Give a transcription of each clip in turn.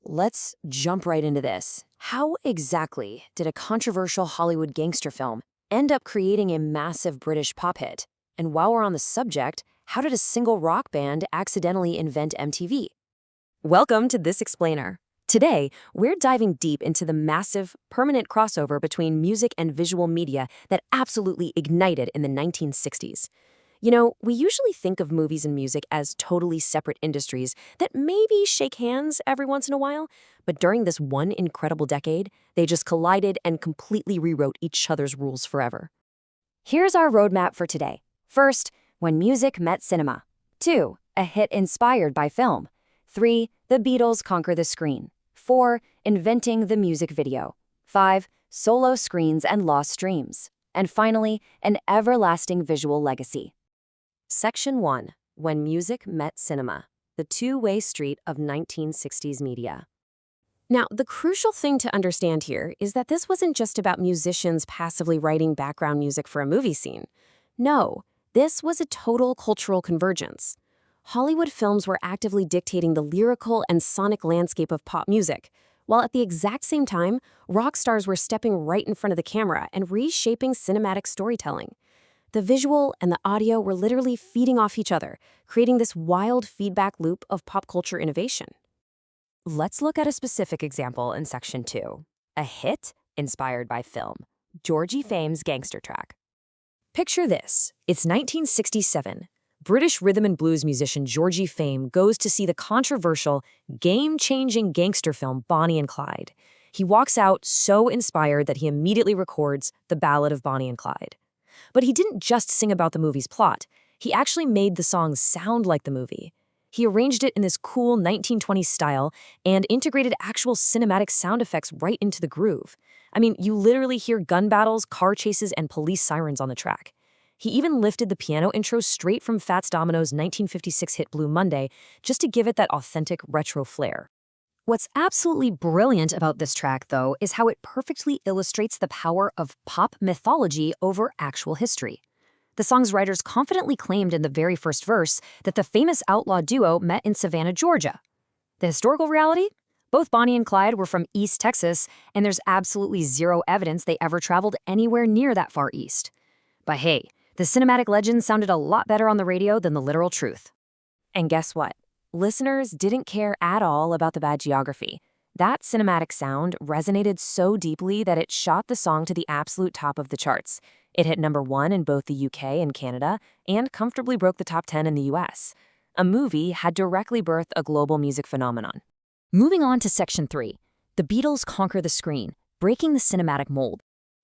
let's jump right into this. How exactly did a controversial Hollywood gangster film end up creating a massive British pop hit? And while we're on the subject, how did a single rock band accidentally invent MTV? Welcome to This Explainer. Today, we're diving deep into the massive, permanent crossover between music and visual media that absolutely ignited in the 1960s. You know, we usually think of movies and music as totally separate industries that maybe shake hands every once in a while, but during this one incredible decade, they just collided and completely rewrote each other's rules forever. Here's our roadmap for today. First, when music met cinema. 2, a hit inspired by film. 3, the Beatles conquer the screen. 4, inventing the music video. 5, solo screens and lost streams. And finally, an everlasting visual legacy. Section 1. When Music Met Cinema. The two-way street of 1960s media. Now, the crucial thing to understand here is that this wasn't just about musicians passively writing background music for a movie scene. No, this was a total cultural convergence. Hollywood films were actively dictating the lyrical and sonic landscape of pop music, while at the exact same time, rock stars were stepping right in front of the camera and reshaping cinematic storytelling. The visual and the audio were literally feeding off each other, creating this wild feedback loop of pop culture innovation. Let's look at a specific example in Section 2. A hit inspired by film. Georgie Fame's gangster track. Picture this. It's 1967. British rhythm and blues musician Georgie Fame goes to see the controversial, game-changing gangster film Bonnie and Clyde. He walks out so inspired that he immediately records the Ballad of Bonnie and Clyde. But he didn't just sing about the movie's plot. He actually made the song sound like the movie. He arranged it in this cool 1920s style and integrated actual cinematic sound effects right into the groove. I mean, you literally hear gun battles, car chases, and police sirens on the track. He even lifted the piano intro straight from Fats Domino's 1956 hit Blue Monday just to give it that authentic retro flair. What's absolutely brilliant about this track, though, is how it perfectly illustrates the power of pop mythology over actual history. The song's writers confidently claimed in the very first verse that the famous outlaw duo met in Savannah, Georgia. The historical reality? Both Bonnie and Clyde were from East Texas, and there's absolutely zero evidence they ever traveled anywhere near that far east. But hey, the cinematic legend sounded a lot better on the radio than the literal truth. And guess what? Listeners didn't care at all about the bad geography. That cinematic sound resonated so deeply that it shot the song to the absolute top of the charts. It hit #1 in both the UK and Canada, and comfortably broke the top 10 in the US. A movie had directly birthed a global music phenomenon. Moving on to Section 3. The Beatles conquer the screen, breaking the cinematic mold.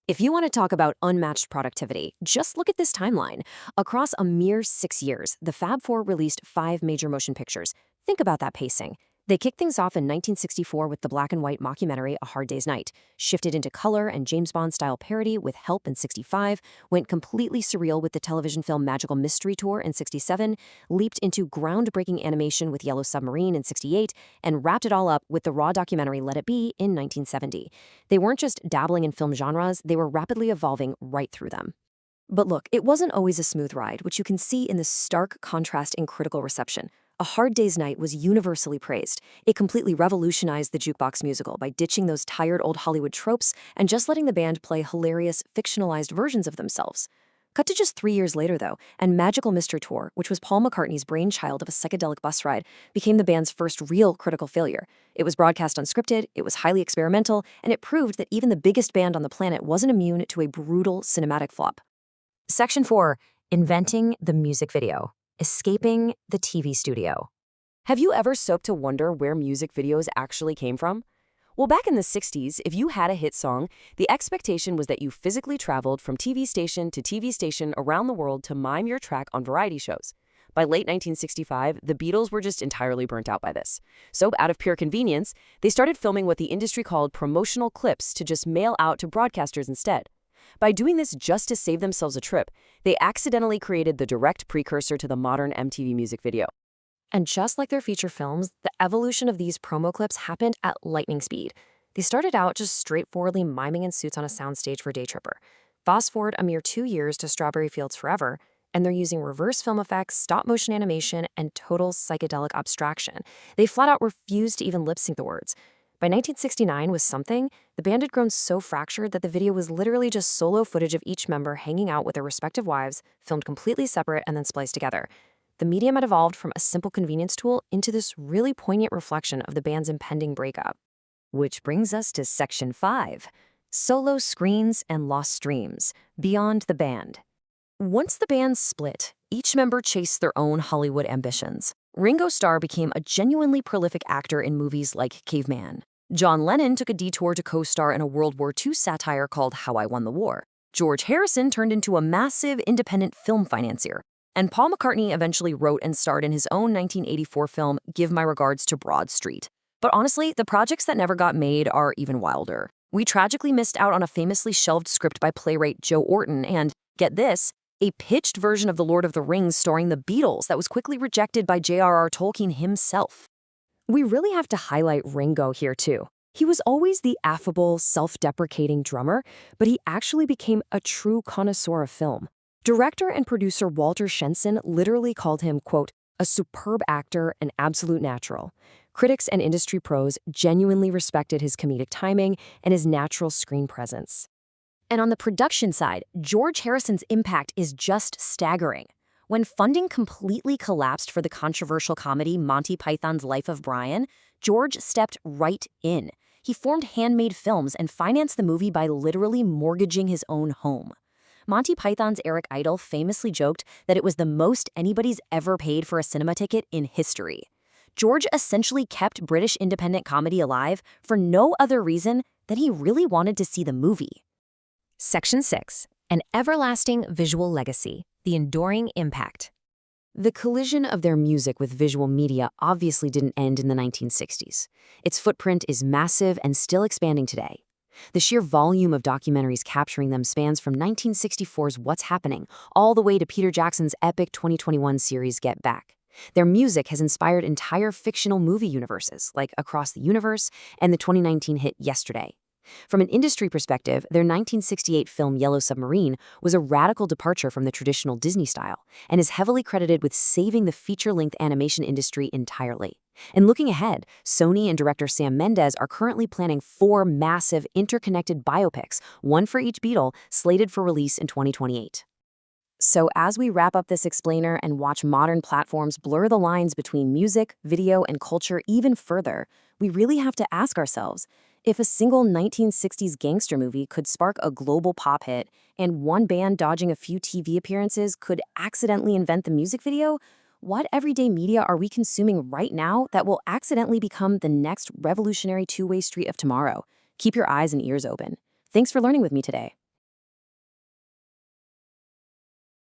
If you want to talk about unmatched productivity, just look at this timeline. Across a mere 6 years, the Fab Four released 5 major motion pictures. Think about that pacing. They kicked things off in 1964 with the black and white mockumentary A Hard Day's Night, shifted into color and James Bond-style parody with Help in 65, went completely surreal with the television film Magical Mystery Tour in 67, leaped into groundbreaking animation with Yellow Submarine in 68, and wrapped it all up with the raw documentary Let It Be in 1970. They weren't just dabbling in film genres, they were rapidly evolving right through them. But look, it wasn't always a smooth ride, which you can see in the stark contrast in critical reception. A Hard Day's Night was universally praised. It completely revolutionized the jukebox musical by ditching those tired old Hollywood tropes and just letting the band play hilarious, fictionalized versions of themselves. Cut to just 3 years later, though, and Magical Mystery Tour, which was Paul McCartney's brainchild of a psychedelic bus ride, became the band's first real critical failure. It was broadcast unscripted, it was highly experimental, and it proved that even the biggest band on the planet wasn't immune to a brutal cinematic flop. Section 4. Inventing the music video. Escaping the TV studio. Have you ever stopped to wonder where music videos actually came from? Well, back in the 60s, if you had a hit song, the expectation was that you physically traveled from TV station to TV station around the world to mime your track on variety shows. By late 1965, the Beatles were just entirely burnt out by this. So, out of pure convenience, they started filming what the industry called promotional clips to just mail out to broadcasters instead. By doing this just to save themselves a trip, they accidentally created the direct precursor to the modern MTV music video. And just like their feature films, the evolution of these promo clips happened at lightning speed. They started out just straightforwardly miming in suits on a soundstage for Day Tripper. Fast forward a mere 2 years to Strawberry Fields Forever, And they're using reverse film effects, stop-motion animation, and total psychedelic abstraction. They flat out refused to even lip-sync the words. By 1969 with Something, the band had grown so fractured that the video was literally just solo footage of each member hanging out with their respective wives, filmed completely separate and then spliced together. The medium had evolved from a simple convenience tool into this really poignant reflection of the band's impending breakup. Which brings us to Section 5, Solo Screens and Lost Streams, Beyond the Band. Once the band split, each member chased their own Hollywood ambitions. Ringo Starr became a genuinely prolific actor in movies like Caveman. John Lennon took a detour to co-star in a World War II satire called How I Won the War. George Harrison turned into a massive independent film financier. And Paul McCartney eventually wrote and starred in his own 1984 film Give My Regards to Broad Street. But honestly, the projects that never got made are even wilder. We tragically missed out on a famously shelved script by playwright Joe Orton and, get this, a pitched version of The Lord of the Rings starring the Beatles that was quickly rejected by J.R.R. Tolkien himself. We really have to highlight Ringo here too. He was always the affable, self-deprecating drummer, but he actually became a true connoisseur of film. Director and producer Walter Shenson literally called him, quote, a superb actor, an absolute natural. Critics and industry pros genuinely respected his comedic timing and his natural screen presence. And on the production side, George Harrison's impact is just staggering. When funding completely collapsed for the controversial comedy Monty Python's Life of Brian, George stepped right in. He formed Handmade Films and financed the movie by literally mortgaging his own home. Monty Python's Eric Idle famously joked that it was the most anybody's ever paid for a cinema ticket in history. George essentially kept British independent comedy alive for no other reason than he really wanted to see the movie. Section 6. An Everlasting Visual Legacy, the Enduring Impact. The collision of their music with visual media obviously didn't end in the 1960s. Its footprint is massive and still expanding today. The sheer volume of documentaries capturing them spans from 1964's What's Happening all the way to Peter Jackson's epic 2021 series Get Back. Their music has inspired entire fictional movie universes like Across the Universe and the 2019 hit Yesterday. From an industry perspective, their 1968 film Yellow Submarine was a radical departure from the traditional Disney style and is heavily credited with saving the feature-length animation industry entirely. And looking ahead, Sony and director Sam Mendes are currently planning 4 massive interconnected biopics, one for each Beatle, slated for release in 2028. So as we wrap up this explainer and watch modern platforms blur the lines between music, video, and culture even further, we really have to ask ourselves, if a single 1960s gangster movie could spark a global pop hit, and one band dodging a few TV appearances could accidentally invent the music video, what everyday media are we consuming right now that will accidentally become the next revolutionary two-way street of tomorrow? Keep your eyes and ears open. Thanks for learning with me today.